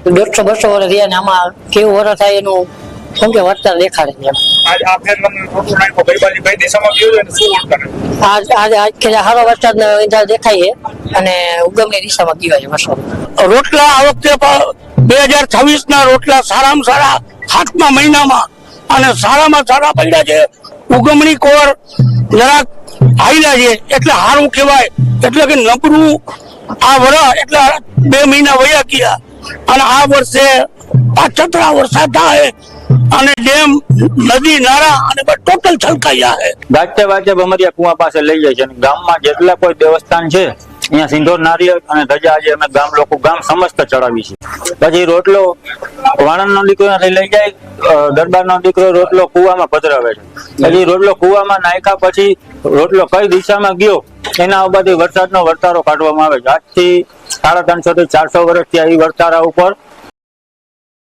150-200 વર્ષ રહ્યા ને આમાં કેવું વર્ષ થાય એનું કેમ કે વર્તન દેખાડે છે. આજ આ ફેર તમને રોટલો નાખ્યો કઈ બાજુ કઈ દિશામાં ગયો છે અને શું વળતર? આજ કે સારો વરસાદ દેખાય છે અને ઉગમની દિશામાં ગયો છે વરસાદ. રોટલા આ વખતે 2026 ના રોટલા સારામાં સારા 7મા મહિનામાં અને સારામાં સારા પડ્યા છે. ઉગમણી કોર જરાક હાઈલા છે એટલે સારું કહેવાય. એટલે કે નબળું આ વર્ષ એટલે 2 મહિના વયા ગયા અને આ વર્ષે 5 વરસાદ થાય અને ડેમ નદી નાળા અને ટોટલ છલકાઈ છે. ગાજતે વાજતે ભમરિયા કુવા પાસે લઈ જાય છે અને ગામમાં જેટલા કોઈ દેવસ્થાન છે અહીંયા સિંદૂર નારિયેળ અને ધજા આજે અમે ગામ સમસ્ત ચડાવી છે. પછી રોટલો વાણંદનો દીકરો લઈ જાય, દરબારનો દીકરો રોટલો કુવામાં પધરાવે છે. પછી રોટલો કુવામાં નાખ્યા પછી રોટલો કઈ દિશામાં ગયો એના બાબતે વરસાદનો વર્તારો કાઢવામાં આવે છે. આજથી 350 થી 400 વર્ષથી આ વર્તારા ઉપર